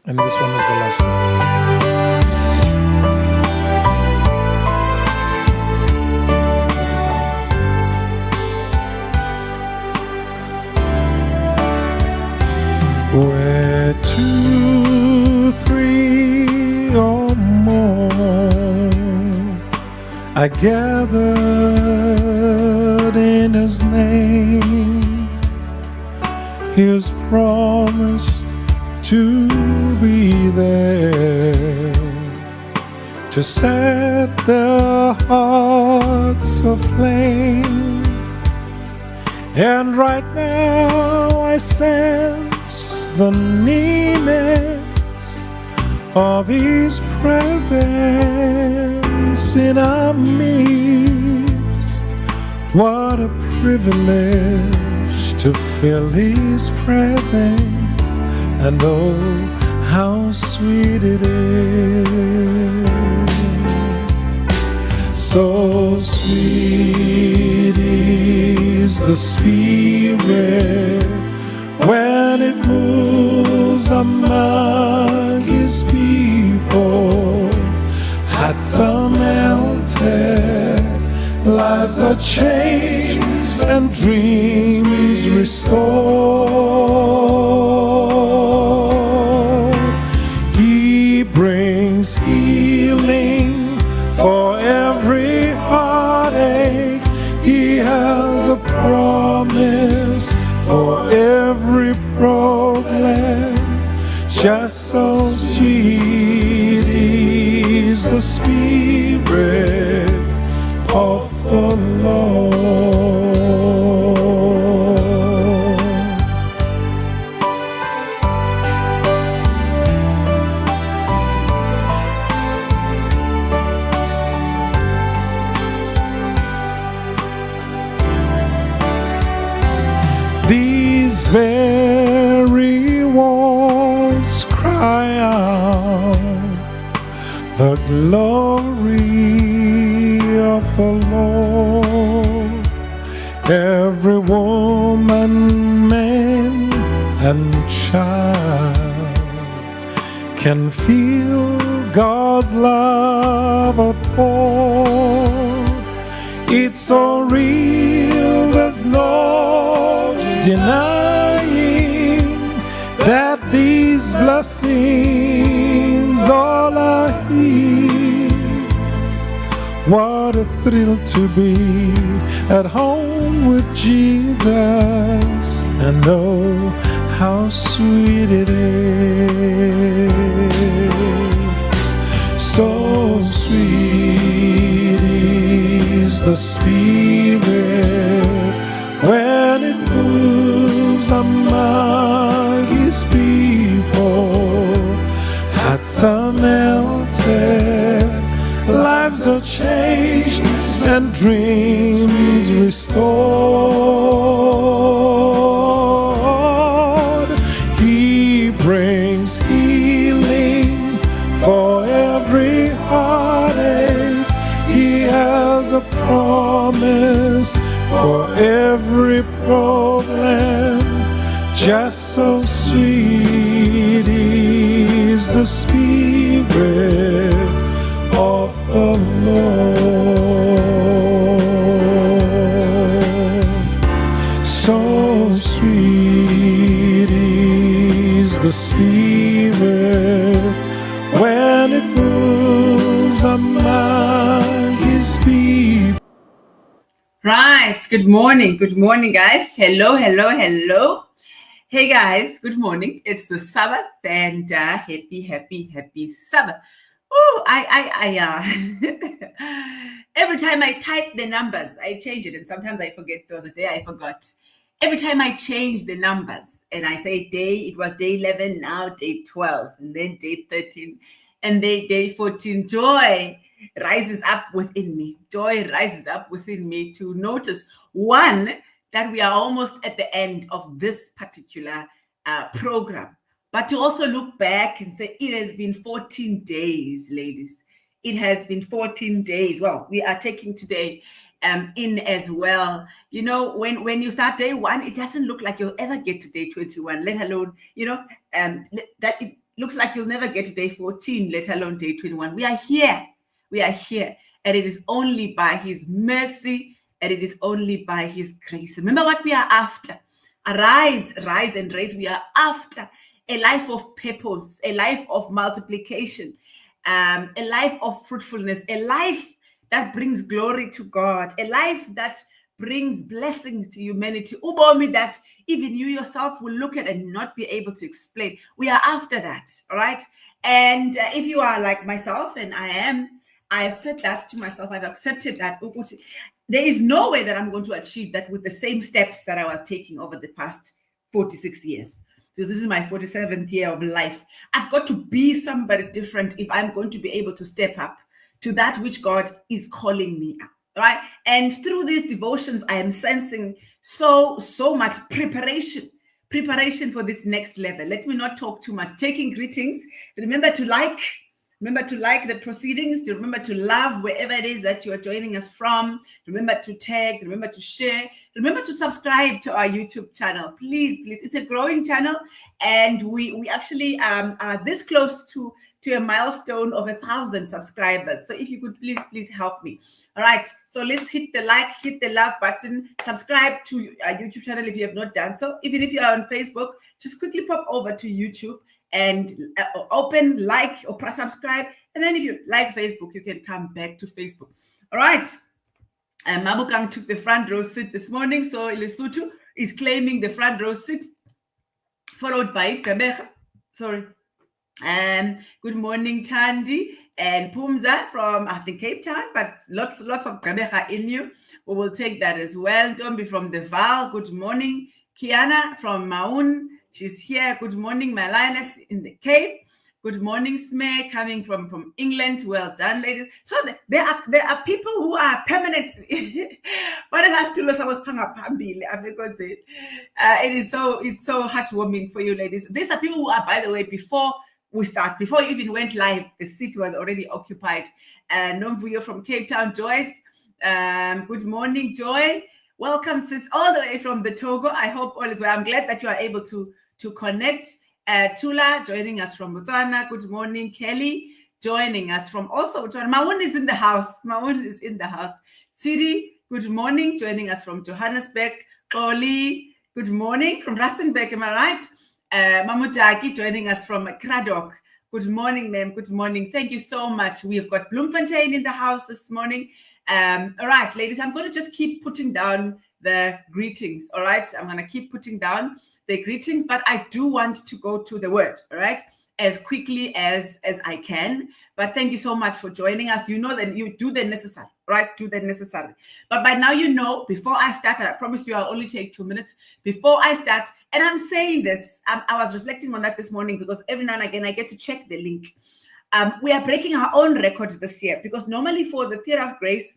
And this one is the last one. Where 2, 3 or more are gathered in His name, He has promised to be there to set their hearts aflame. And right now I sense the nearness of His presence in our midst. What a privilege to feel His presence, and oh, how sweet it is. So sweet is the Spirit when it moves among His people. Hearts are melted, lives are changed, and dreams restored. He brings healing for every heartache. He has a promise for every problem. Just so sweet is the Spirit of the Lord. These very walls cry out the glory of the Lord. Every woman, man, and child can feel God's love outpoured. It's so real, there's no denying that these blessings all are His. What a thrill to be at home with Jesus, and oh, how sweet it is. So sweet is the Spirit when it moves among His people. Hearts are melted, lives are changed, and dreams restored. He brings healing for every heartache. He has a promise for every problem. Just so sweet is the Spirit of the Lord. So sweet is the Spirit when it moves among His people. Right. Good morning, guys. Hello. Hey, guys. Good morning. It's the Sabbath, and happy Sabbath. Oh, every time I type the numbers, I change it, and sometimes I forget. There was a day I forgot. Every time I change the numbers, and I say it was day 11, now day 12, and then day 13, and then day 14. Joy rises up within me. Joy rises up within me to notice, one, that we are almost at the end of this particular program, but to also look back and say it has been 14 days, ladies. It has been 14 days. Well, we are taking today in as well. You know, when you start day one, it doesn't look like you'll ever get to day 21, let alone, that looks like you'll never get to day 14, let alone day 21. We are here. We are here. And it is only by his mercy, and it is only by his grace. Remember what we are after. Arise, rise and raise. We are after a life of purpose, a life of multiplication, a life of fruitfulness, a life that brings glory to God, a life that brings blessings to humanity. Ubomi that even you yourself will look at and not be able to explain. We are after that, all right? And if you are like myself, and I have said that to myself, I've accepted that there is no way that I'm going to achieve that with the same steps that I was taking over the past 46 years. Because this is my 47th year of life. I've got to be somebody different if I'm going to be able to step up to that which God is calling me up, right? And through these devotions, I am sensing so much preparation for this next level. Let me not talk too much. Taking greetings. Remember to like the proceedings. Remember to love wherever it is that you are joining us from. Remember to tag. Remember to share. Remember to subscribe to our YouTube channel. Please. It's a growing channel, and we actually are this close to a milestone of 1,000 subscribers. So if you could please help me. All right. So let's hit the like, hit the love button, subscribe to our YouTube channel if you have not done so. Even if you are on Facebook, just quickly pop over to YouTube and open, like, or press subscribe. And then if you like Facebook, you can come back to Facebook. All right. Mabukang took the front row seat this morning. So Lesotho is claiming the front row seat, followed by Gqeberha. Sorry. Good morning, Tandy and Pumza from, I think, Cape Town, but lots of Gqeberha in you. We will take that as well. Tombi from the Val, good morning. Kiana from Maun, she's here. Good morning, my lioness in the Cape. Good morning, Sme, coming from England. Well done, ladies. So there are people who are permanent. What is that? It's so heartwarming for you, ladies. These are people who are, by the way, before we you even went live, the seat was already occupied. Nomvuyo from Cape Town, Joyce. Good morning, Joy. Welcome, sis, all the way from the Togo. I hope all is well. I'm glad that you are able to connect. Tula joining us from Botswana. Good morning, Kelly joining us from also Botswana. Maun is in the house. Siri, good morning, joining us from Johannesburg. Oli, good morning from Rustenburg. Am I right? Mamutaki joining us from Kradok. Good morning, ma'am. Good morning. Thank you so much. We've got Bloemfontein in the house this morning. All right, ladies, I'm going to just keep putting down the greetings. All right, I'm going to keep putting down the greetings, but I do want to go to the word, all right, as quickly as I can. But thank you so much for joining us. You know that you do the necessary, right? Do the necessary. But by now, you know, before I start, I promise you I'll only take 2 minutes before I start. And I'm saying this, I was reflecting on that this morning because every now and again, I get to check the link. We are breaking our own records this year because normally for the Theatre of Grace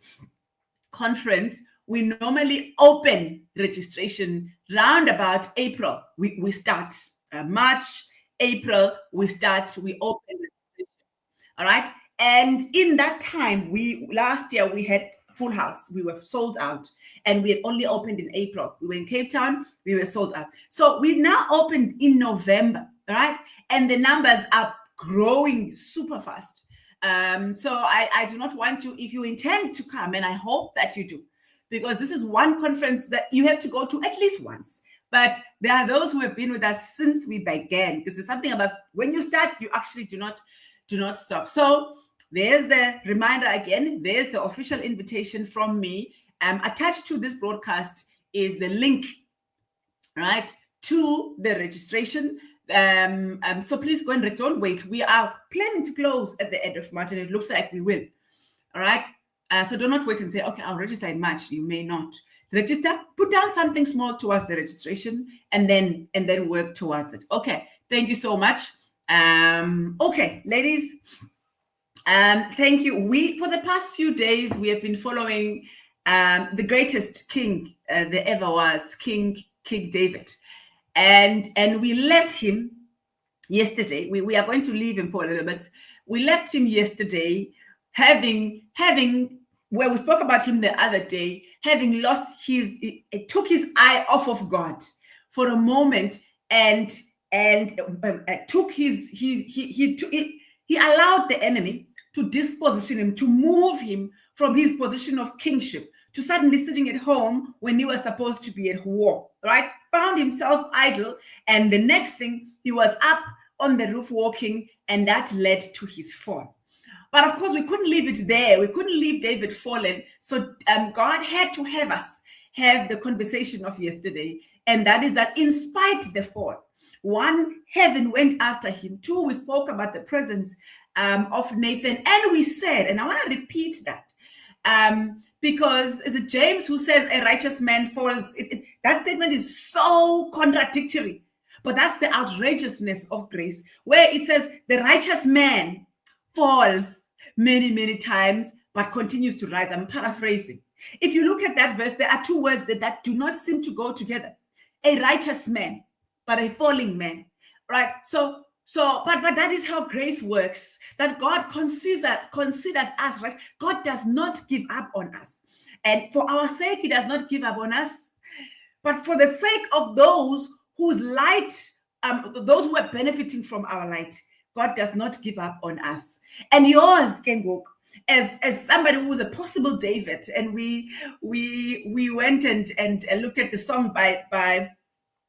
conference, we normally open registration round about April. We start March, April, we open registration. All right. And in that time, last year we had full house. We were sold out, and we had only opened in April. We were in Cape Town, we were sold out. So we now opened in November, all right? And the numbers are growing super fast. So I do not want you, if you intend to come, and I hope that you do, because this is one conference that you have to go to at least once. But there are those who have been with us since we began, because there's something about when you start, you actually do not stop. So there's the reminder again. There's the official invitation from me. Attached to this broadcast is the link, right, to the registration. So please go and don't wait. We are planning to close at the end of March, and it looks like we will. All right. So do not wait and say, okay, I'll register in March. You may not register. Put down something small towards the registration, and then work towards it. Okay. Thank you so much. Okay, ladies. Thank you. For the past few days, we have been following the greatest king there ever was, King David. And we left him yesterday. We are going to leave him for a little bit. We left him yesterday having where we spoke about him the other day, having lost it took his eye off of God for a moment and and took he allowed the enemy to disposition him, to move him from his position of kingship to suddenly sitting at home when he was supposed to be at war, right? Found himself idle, and the next thing, he was up on the roof walking, and that led to his fall. But of course, we couldn't leave it there. We couldn't leave David fallen. So God had to have us have the conversation of yesterday, and that is that in spite the fall, one, heaven went after him. Two, we spoke about the presence of Nathan, and we said, and I want to repeat that, because is it James who says a righteous man falls? That statement is so contradictory, but that's the outrageousness of grace, where it says the righteous man falls many, many times, but continues to rise. I'm paraphrasing. If you look at that verse, there are two words that do not seem to go together. A righteous man, but a falling man, right? But that is how grace works, that God considers us, right? God does not give up on us. And for our sake, he does not give up on us. But for the sake of those whose light, those who are benefiting from our light, God does not give up on us. And yours, Kengok, as somebody who was a possible David, and we went and looked at the song by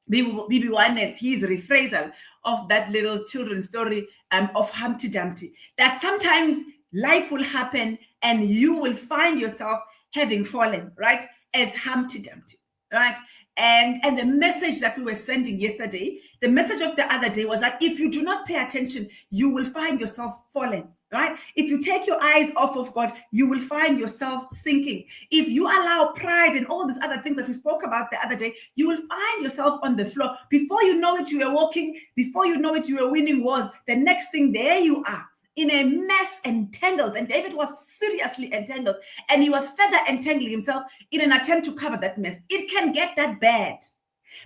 B.B. Winans, his rephrasal of that little children's story of Humpty Dumpty, that sometimes life will happen and you will find yourself having fallen, right, as Humpty Dumpty, right? And the message that we were sending yesterday, the message of the other day was that if you do not pay attention, you will find yourself falling, right? If you take your eyes off of God, you will find yourself sinking. If you allow pride and all these other things that we spoke about the other day, you will find yourself on the floor. Before you know it, you are walking. Before you know it, you are winning wars. The next thing, there you are, in a mess, entangled. And David was seriously entangled, and he was further entangling himself in an attempt to cover that mess. It can get that bad,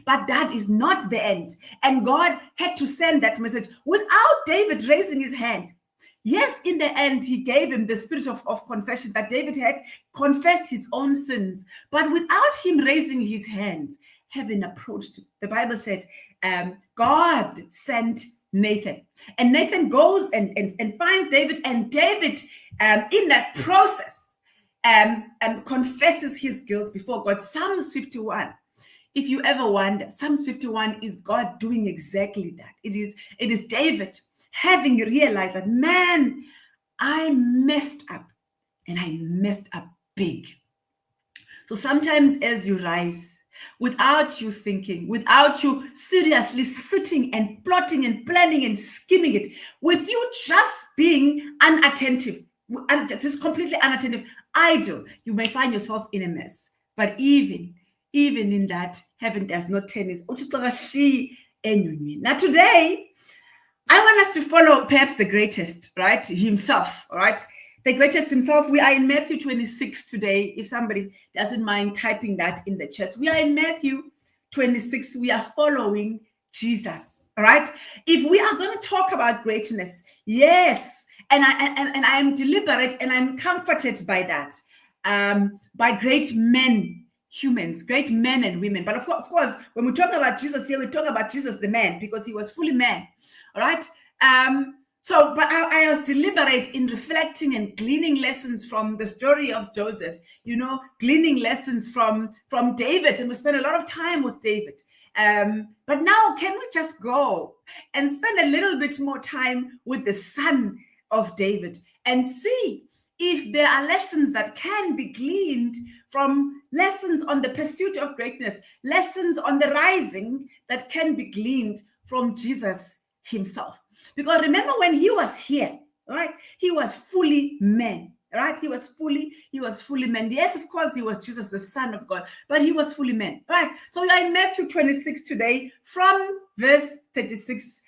but that is not the end. And God had to send that message without David raising his hand. Yes, in the end, he gave him the spirit of confession, that David had confessed his own sins, but without him raising his hands, heaven approached him. The Bible said, God sent Nathan, and Nathan goes and finds David, and David in that process confesses his guilt before God. Psalms 51, if you ever wonder, Psalms 51 is God doing exactly that. It is David having realized that, man, I messed up, and I messed up big. So sometimes as you rise, without you thinking, without you seriously sitting and plotting and planning and scheming it, with you just being unattentive, just completely unattentive, idle, you may find yourself in a mess. But even in that, heaven does not turn his. Now today, I want us to follow perhaps the greatest, right? Himself, right? The greatest himself. We are in Matthew 26 today. If somebody doesn't mind typing that in the chat. We are in Matthew 26. We are following Jesus, all right? If we are going to talk about greatness, yes, and I am deliberate and I'm comforted by that, by great men, humans, great men and women. But of course, when we talk about Jesus here, we talk about Jesus the man, because he was fully man, all right? But I was deliberate in reflecting and gleaning lessons from the story of Joseph, gleaning lessons from David, and we spent a lot of time with David. But now, can we just go and spend a little bit more time with the son of David and see if there are lessons that can be gleaned from lessons on the pursuit of greatness, lessons on the rising that can be gleaned from Jesus himself. Because remember, when he was here, right, he was fully man, right? He was fully man. Yes, of course, he was Jesus, the Son of God, but he was fully man, right? So we are in Matthew 26 today, from verse 36.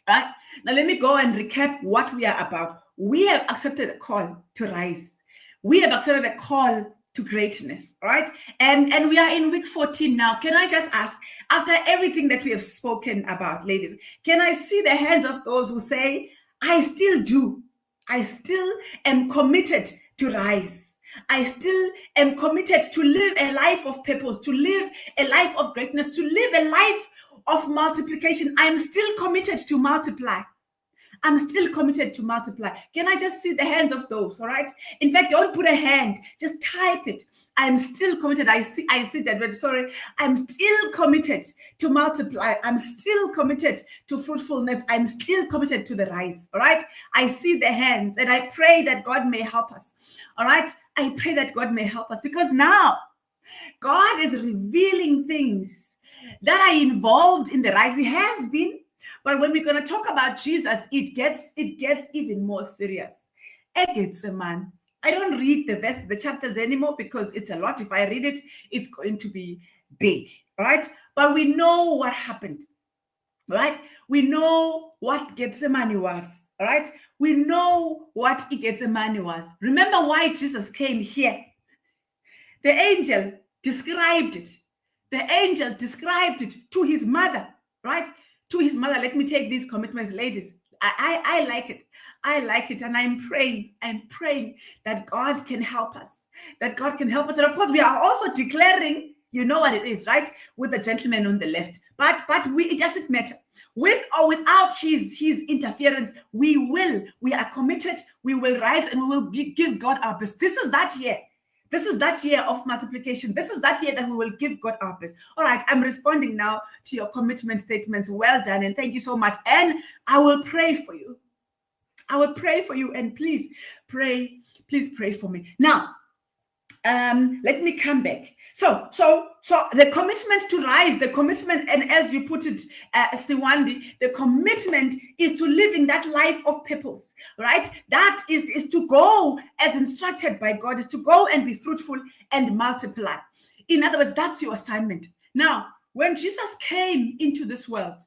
Right? Now let me go and recap what we are about. We have accepted a call to rise. We have accepted a call to greatness, right? And we are in week 14 now. Can I just ask, after everything that we have spoken about, ladies, can I see the hands of those who say, I still do. I still am committed to rise. I still am committed to live a life of purpose, to live a life of greatness, to live a life of multiplication. I'm still committed to multiply. I'm still committed to multiply. Can I just see the hands of those? All right. In fact, don't put a hand, just type it. I'm still committed. I see that, but sorry. I'm still committed to multiply. I'm still committed to fruitfulness. I'm still committed to the rise. All right. I see the hands, and I pray that God may help us. All right. I pray that God may help us, because now God is revealing things that are involved in the rise. He has been. But when we're going to talk about Jesus, it gets even more serious. Gqeberha. I don't read the chapters anymore because it's a lot. If I read it, it's going to be big, right? But we know what happened, right? We know what Gethsemane was, right? We know what Gethsemane was. Remember why Jesus came here. The angel described it. The angel described it to his mother, right? To his mother. Let me take these commitments, ladies. I like it. I like it. And I'm praying that God can help us. That God can help us. And of course, we are also declaring, you know what it is, right? With the gentleman on the left. But it doesn't matter. With or without his interference, we are committed, we will rise, and we will give God our best. This is that year. This is that year of multiplication. This is that year that we will give God our best. All right, I'm responding now to your commitment statements. Well done, and thank you so much. And I will pray for you. I will pray for you, and please pray for me. Now, let me come back. So the commitment to rise, the commitment, and as you put it, Siwandi, the commitment is to live in that life of purpose, right? That is to go as instructed by God, is to go and be fruitful and multiply. In other words, that's your assignment. Now, when Jesus came into this world,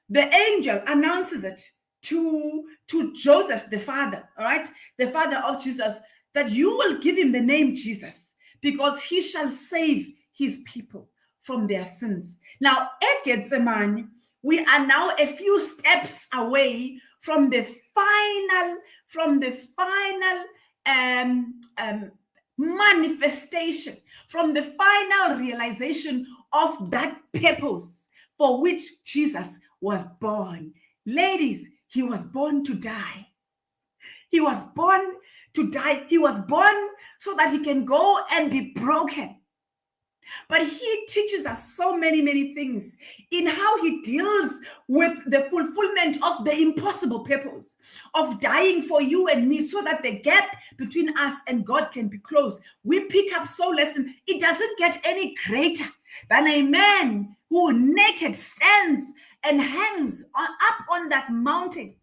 the angel announces it to Joseph, the father, all right? The father of Jesus, that you will give him the name Jesus, because he shall save his people from their sins. Now, at Gethsemane, we are now a few steps away from the final manifestation, from the final realization of that purpose for which Jesus was born. Ladies, he was born to die. He was born to die. He was born so that he can go and be broken. But he teaches us so many things in how he deals with the fulfillment of the impossible purpose of dying for you and me, so that the gap between us and God can be closed. We pick up so lesson. It doesn't get any greater than a man who naked stands and hangs up on that mountain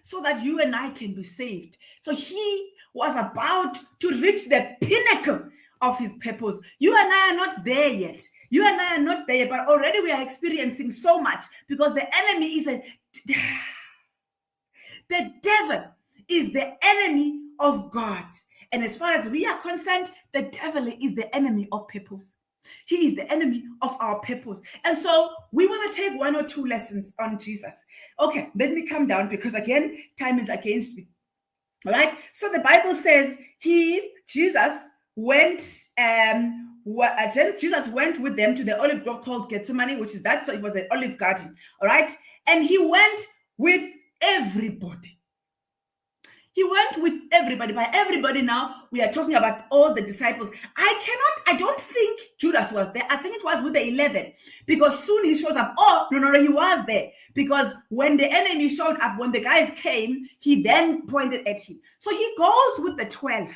so that you and I can be saved. So he was about to reach the pinnacle of his purpose. You and I are not there yet. You and I are not there, but already we are experiencing so much, because the enemy is the devil is the enemy of God. And as far as we are concerned, the devil is the enemy of purpose. He is the enemy of our purpose. And so we want to take one or two lessons on Jesus. Okay, let me come down, because again, time is against me. All right. So the Bible says Jesus went with them to the olive grove called Gethsemane, which is that. So it was an olive garden. All right. And he went with everybody. He went with everybody. By everybody now, we are talking about all the disciples. I don't think Judas was there. I think it was with the 11, because soon he shows up. Oh, no, he was there. Because when the enemy showed up, when the guys came, he then pointed at him. So he goes with the 12,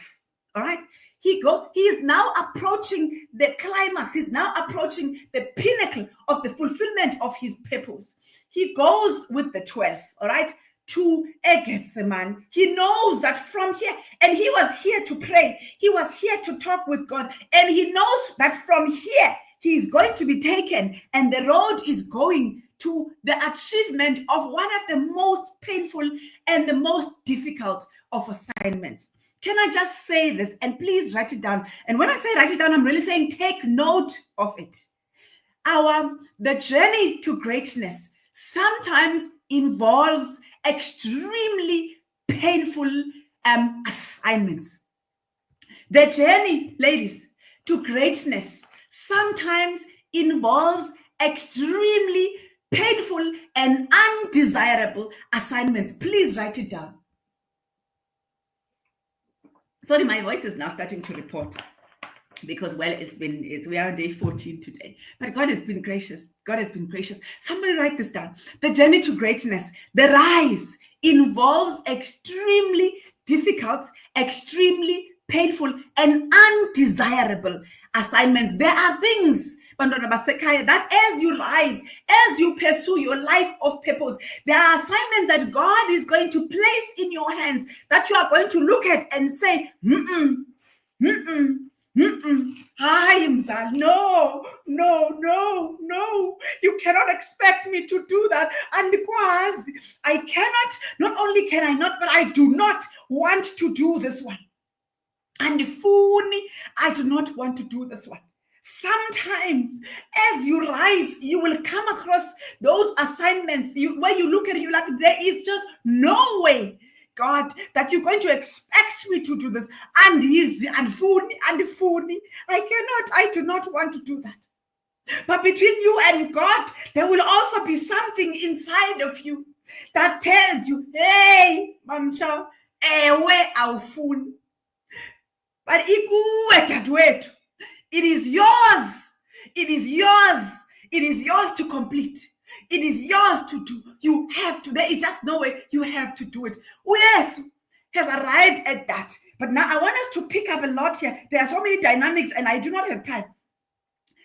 all right? He is now approaching the climax. He's now approaching the pinnacle of the fulfillment of his purpose. He goes with the 12, all right, to Gethsemane. He knows that from here, and he was here to pray. He was here to talk with God. And he knows that from here, he is going to be taken, and the road is going to the achievement of one of the most painful and the most difficult of assignments. Can I just say this? And please write it down. And when I say write it down, I'm really saying take note of it. The journey to greatness sometimes involves extremely painful assignments. The journey, ladies, to greatness sometimes involves extremely painful and undesirable assignments. Please write it down. Sorry, my voice is now starting to report because, well, we are on day 14 today. But God has been gracious. God has been gracious. Somebody write this down. The journey to greatness, the rise, involves extremely difficult, extremely painful, and undesirable assignments. There are things, that as you rise, as you pursue your life of purpose, there are assignments that God is going to place in your hands that you are going to look at and say, Hi, Mzal. No. You cannot expect me to do that. And because I cannot, not only can I not, but I do not want to do this one. And fully, I do not want to do this one. Sometimes, as you rise, you will come across those assignments where you look at it, you're like, there is just no way, God, that you're going to expect me to do this. And fully, I do not want to do that. But between you and God, there will also be something inside of you that tells you, hey, Mamcha, ewe awufuni. But it is yours. It is yours. It is yours to complete. It is yours to do. You have to. There is just no way. You have to do it. Yes, has arrived at that. But now I want us to pick up a lot here. There are so many dynamics, and I do not have time.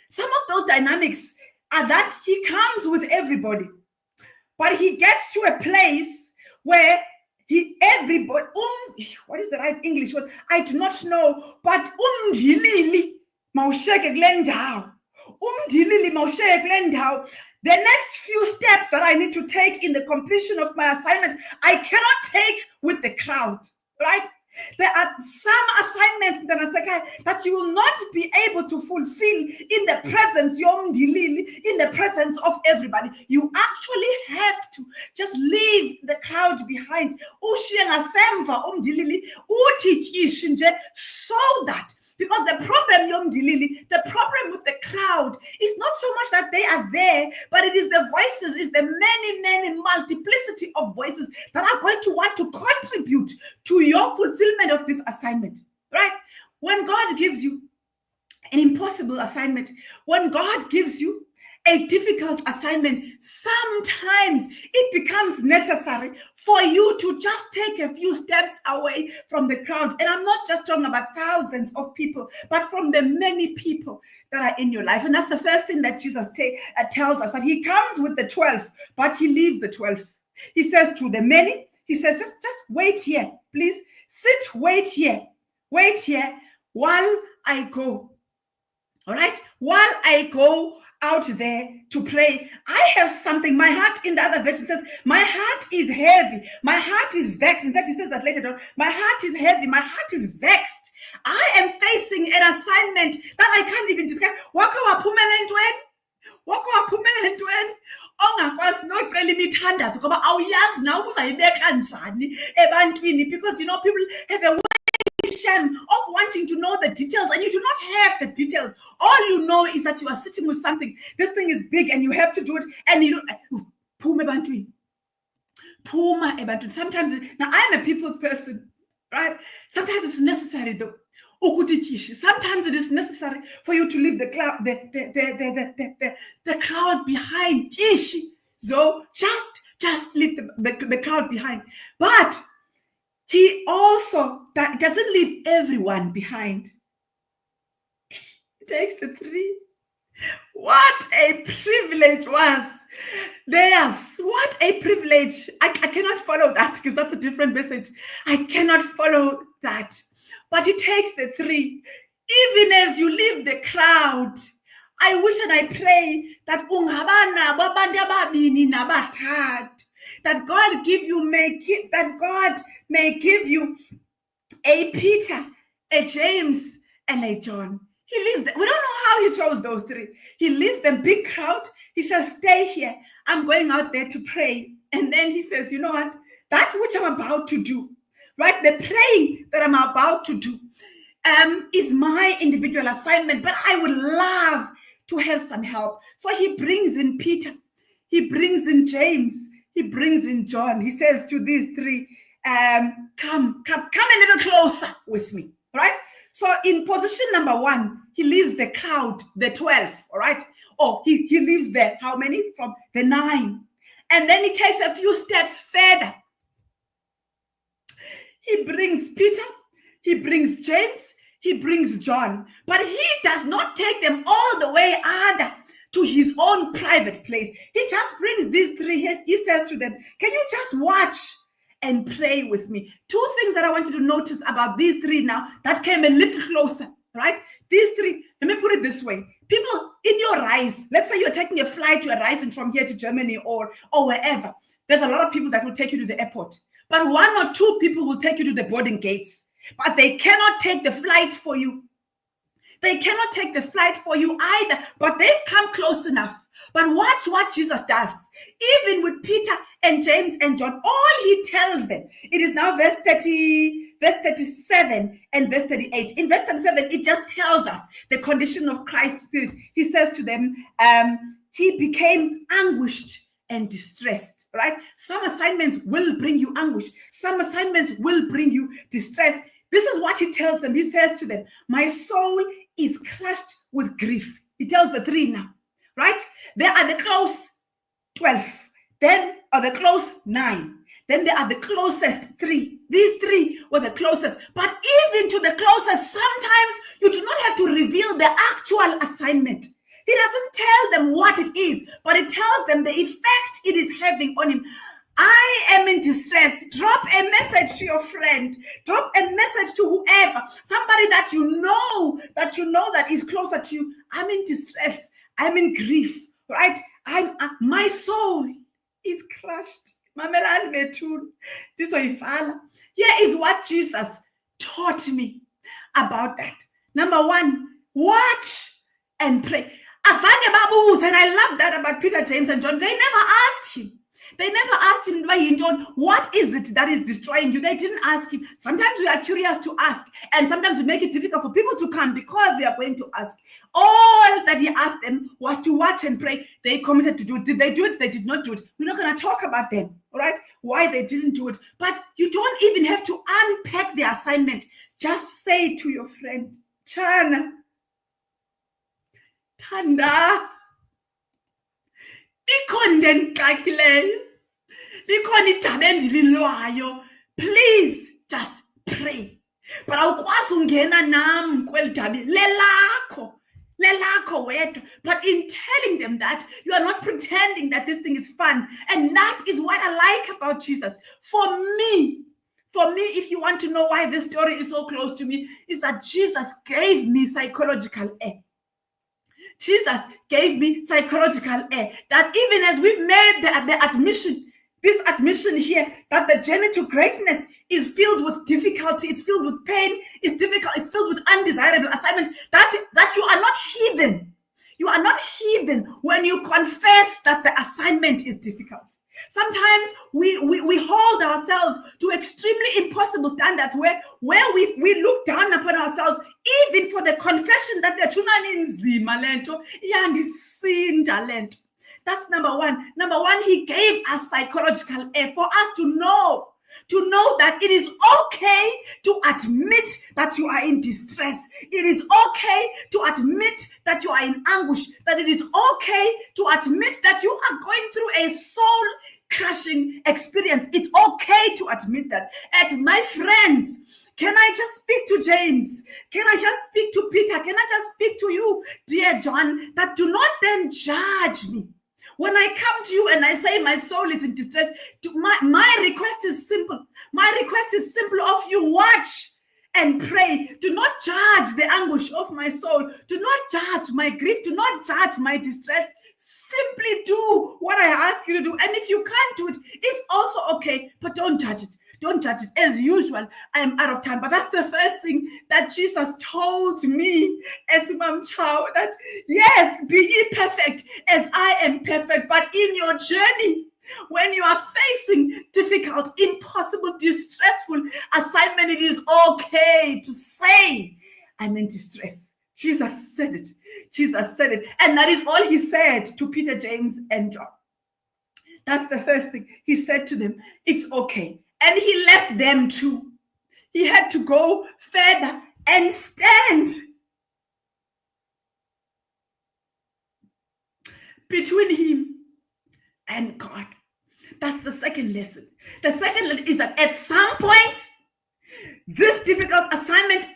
Some of those dynamics are that he comes with everybody, but he gets to a place where everybody, what is the right English word? I do not know, but umdilili mawushiyeke kule ndawo. Umdilili mawushiyeke kule ndawo. The next few steps that I need to take in the completion of my assignment, I cannot take with the crowd, right? There are some assignments that you will not be able to fulfill in the presence, in the presence of everybody. You actually have to just leave the crowd behind. So that, because the problem with the crowd is not so much that they are there, but it is the voices, it's the many multiplicity of voices that are going to want to contribute to your fulfillment of this assignment, right? When God gives you an impossible assignment, when God gives you a difficult assignment, sometimes it becomes necessary for you to just take a few steps away from the crowd. And I'm not just talking about thousands of people, but from the many people that are in your life. And that's the first thing that Jesus tells us, that he comes with the 12, but he leaves the 12. He says to the many, he says, just wait here, please. Wait here while I go. All right? While I go out there to pray. I have something. My heart, in the other version, says, my heart is heavy. My heart is vexed. In fact, he says that later on. My heart is heavy. My heart is vexed. I am facing an assignment that I can't even describe. Because people have a of wanting to know the details, and you do not have the details. All you know is that you are sitting with something. This thing is big and you have to do it, and you don't. Sometimes, now I'm a people's person, right? Sometimes it's necessary though. Sometimes it is necessary for you to leave the crowd behind. So just leave the crowd behind. But he also doesn't leave everyone behind. He takes the 3. What a privilege was theirs. What a privilege. I cannot follow that because that's a different message. I cannot follow that. But he takes the 3. Even as you leave the crowd, I wish and I pray that that God may give you a Peter, a James, and a John. He leaves them. We don't know how he chose those 3. He leaves the big crowd. He says, stay here. I'm going out there to pray. And then he says, you know what? That which I'm about to do, right? The praying that I'm about to do, is my individual assignment, but I would love to have some help. So he brings in Peter, he brings in James, he brings in John. He says to these three, come a little closer with me, right? So in position number 1, he leaves the crowd, the 12, all right? Or he leaves there, how many? From the 9. And then he takes a few steps further. He brings Peter, he brings James, he brings John, but he does not take them all the way either to his own private place. He just brings these three. He says to them, can you just watch and pray with me? 2 things that I want you to notice about these 3 now that came a little closer, right? These 3, let me put it this way. People in your rise, let's say you're taking a flight, you're rising from here to Germany or wherever. There's a lot of people that will take you to the airport. But 1 or 2 people will take you to the boarding gates. But they cannot take the flight for you. They cannot take the flight for you either. But they've come close enough. But watch what Jesus does. Even with Peter and James and John, all he tells them, it is now verse 37 and verse 38. In verse 37, it just tells us the condition of Christ's spirit. He says to them, he became anguished and distressed, right? Some assignments will bring you anguish. Some assignments will bring you distress. This is what he tells them. He says to them, my soul is crushed with grief. He tells the 3 now, right? There are the close 12. Then are the close 9. Then there are the closest 3. These 3 were the closest. But even to the closest, sometimes you do not have to reveal the actual assignment. He doesn't tell them what it is, but it tells them the effect it is having on him. I am in distress. Drop a message to your friend. Drop a message to whoever. Somebody that you know that is closer to you. I'm in distress. I'm in grief, right? My soul is crushed. Here is what Jesus taught me about that. Number 1, watch and pray. And I love that about Peter, James, and John. They never asked him. What is it that is destroying you? They didn't ask him. Sometimes we are curious to ask, and sometimes we make it difficult for people to come because we are going to ask. All that he asked them was to watch and pray. They committed to do it. Did they do it? They did not do it. We're not going to talk about them, all right? Why they didn't do it. But you don't even have to unpack the assignment. Just say to your friend, Chana, Tandas, please just pray. But awukwazi ungena nami kweli dabi lelakho wedwa. But in telling them that, you are not pretending that this thing is fun. And that is what I like about Jesus. For me, if you want to know why this story is so close to me, is that Jesus gave me psychological air. Jesus gave me psychological air. That even as we've made the admission, this admission here, that the journey to greatness is filled with difficulty, it's filled with pain, it's difficult, it's filled with undesirable assignments, that you are not heathen. You are not heathen when you confess that the assignment is difficult. Sometimes we hold ourselves to extremely impossible standards where we look down upon ourselves, even for the confession that the tunani lento yandisinda lento. That's number 1. Number 1, he gave us psychological air for us to know that it is okay to admit that you are in distress. It is okay to admit that you are in anguish. That it is okay to admit that you are going through a soul-crushing experience. It's okay to admit that. And my friends, can I just speak to James? Can I just speak to Peter? Can I just speak to you, dear John, that do not then judge me? When I come to you and I say my soul is in distress, my request is simple. My request is simple of you, watch and pray. Do not judge the anguish of my soul. Do not judge my grief. Do not judge my distress. Simply do what I ask you to do. And if you can't do it, it's also okay, but don't judge it. Don't judge it. As usual, I am out of time. But that's the first thing that Jesus told me as Mom Chow, that yes, be ye perfect as I am perfect. But in your journey, when you are facing difficult, impossible, distressful assignment, it is okay to say I'm in distress. Jesus said it. Jesus said it. And that is all he said to Peter, James, and John. That's the first thing. He said to them, it's okay. And he left them too. He had to go further and stand between him and God. That's the second lesson. The second lesson is that at some point, this difficult assignment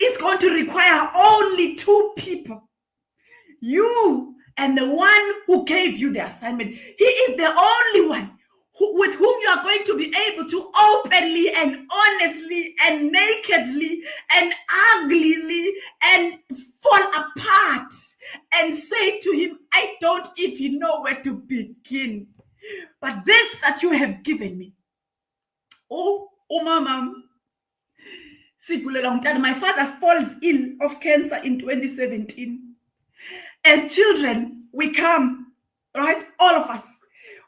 is going to require only two people. You and the one who gave you the assignment. He is the only one with whom you are going to be able to openly and honestly and nakedly and uglily and fall apart and say to him, I don't even know where to begin. But this that you have given me. Oh mama. My father falls ill of cancer in 2017. As children, we come, right? All of us.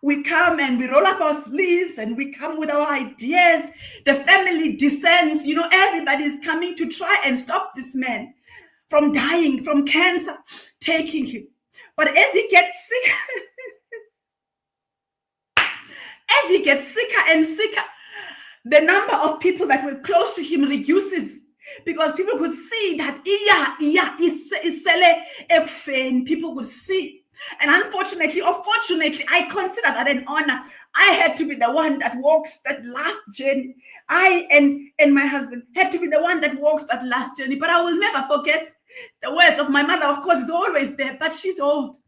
We come and we roll up our sleeves and we come with our ideas. The family descends. Everybody is coming to try and stop this man from dying from cancer, taking him. But as he gets sicker, and sicker, the number of people that were close to him reduces. Because people could see that people could see. And unfortunately or fortunately, I consider that an honor. I had to be the one that walks that last journey. I and my husband had to be the one that walks that last journey. But I will never forget the words of my mother. Of course, it's always there, but she's old.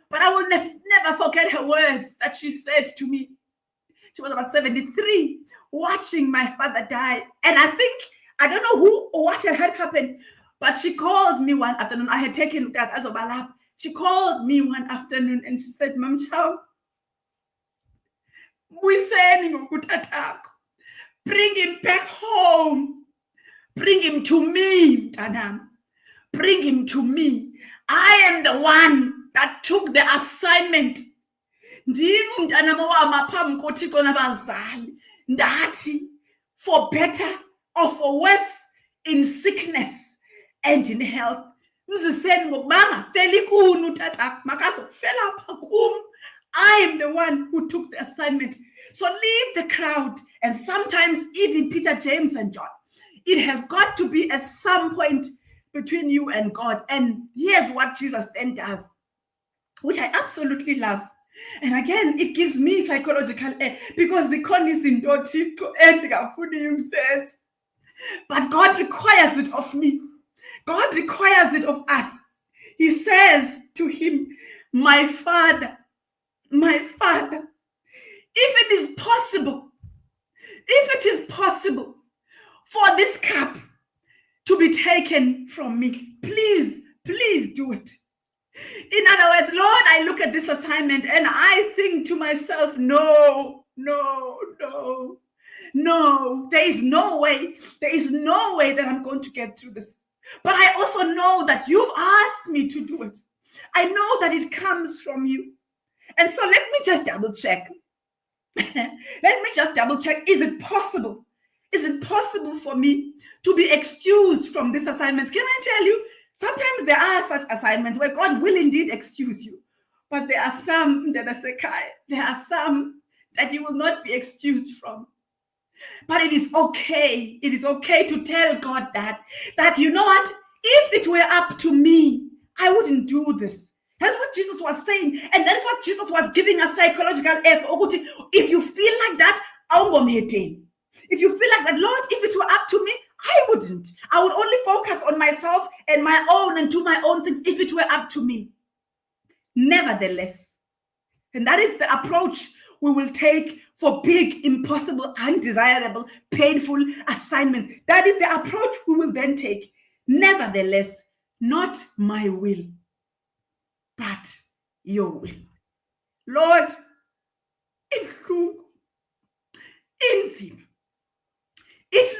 But I will never forget her words that she said to me. She was about 73, watching my father die. And I don't know who or what had happened, but she called me one afternoon. I had taken that as a balap. She called me one afternoon and she said, Mam Chow, bring him back home. Bring him to me, Tanam. Bring him to me. I am the one that took the assignment. For better or for worse, in sickness and in health. I am the one who took the assignment. So leave the crowd, and sometimes even Peter, James, and John. It has got to be at some point between you and God. And here's what Jesus then does, which I absolutely love. And again, it gives me psychological air because the con is in Dotito and himself. But God requires it of me. God requires it of us. He says to him, my father, if it is possible for this cup to be taken from me, please do it. In other words, Lord, I look at this assignment and I think to myself, no, there is no way that I'm going to get through this. But I also know that you've asked me to do it. I know that it comes from you. And so let me just double check. Is it possible? Is it possible for me to be excused from this assignment? Can I tell you, sometimes there are such assignments where God will indeed excuse you. But there are some that are sekai. There are some that you will not be excused from. But it is okay. It is okay to tell God that you know what? If it were up to me, I wouldn't do this. That's what Jesus was saying. And that's what Jesus was giving us psychological aid. If you feel like that, if you feel like that, Lord, if it were up to me, I wouldn't. I would only focus on myself and my own and do my own things if it were up to me. Nevertheless, and that is the approach we will take for big, impossible, undesirable, painful assignments. That is the approach we will then take. Nevertheless, not my will, but your will. Lord, it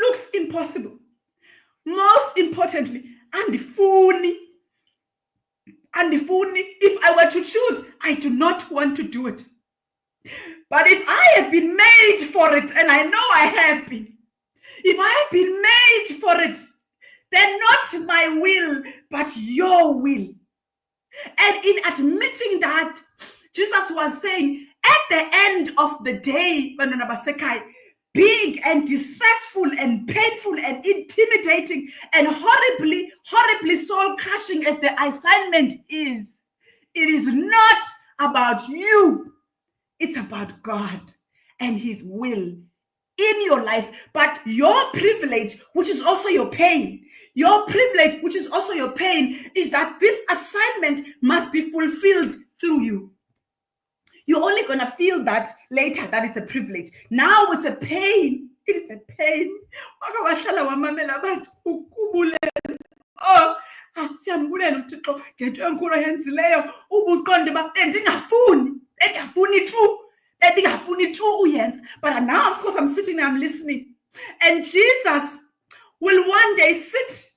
looks impossible. Most importantly, if I were to choose, I do not want to do it. But if I have been made for it, and I know I have been, if I have been made for it, They're not my will, but your will. And in admitting that, Jesus was saying, at the end of the day, big and distressful and painful and intimidating and horribly, horribly soul crushing as the assignment is, it is not about you. It's about God and His will in your life. But your privilege, which is also your pain, is that this assignment must be fulfilled through you. You're only going to feel that later, that it's a privilege. Now it's a pain. It is a pain. Oh, siyambulela uThixo ngento enkulu oyenzileyo ubuqonde uba bendingafuni tu uyenza. But now, of course, I'm sitting there, I'm listening. And Jesus will one day sit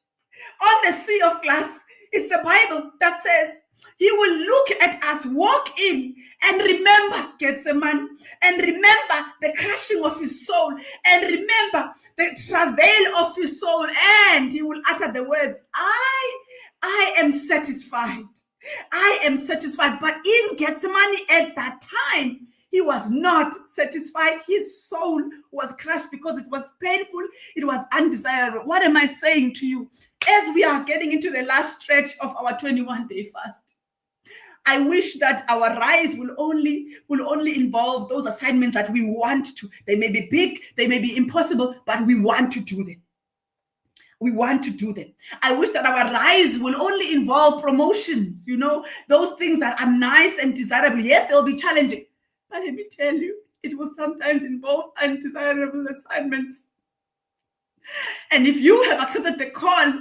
on the sea of glass. It's the Bible that says He will look at us, walk in, and remember Gethsemane, and remember the crushing of His soul, and remember the travail of His soul, and He will utter the words, I am satisfied. I am satisfied. But in Gethsemane at that time, He was not satisfied. His soul was crushed because it was painful. It was undesirable. What am I saying to you? As we are getting into the last stretch of our 21-day fast, I wish that our rise will only involve those assignments that we want to. They may be big, they may be impossible, but we want to do them. We want to do them. I wish that our rise will only involve promotions, those things that are nice and desirable. Yes, they'll be challenging. But let me tell you, it will sometimes involve undesirable assignments. And if you have accepted the call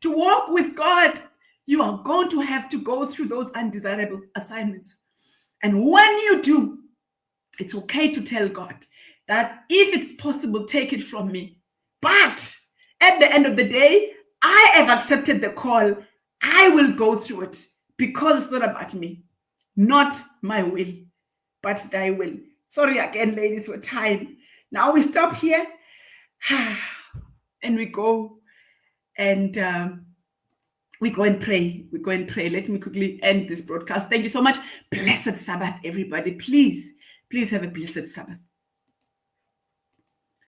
to walk with God, you are going to have to go through those undesirable assignments. And when you do, it's okay to tell God that if it's possible, take it from me. But at the end of the day, I have accepted the call. I will go through it because it's not about me, not my will, but thy will. Sorry again, ladies, for time. Now we stop here and we go and we go and pray. Let me quickly end this broadcast. Thank you so much. Blessed Sabbath, everybody. Please have a blessed Sabbath.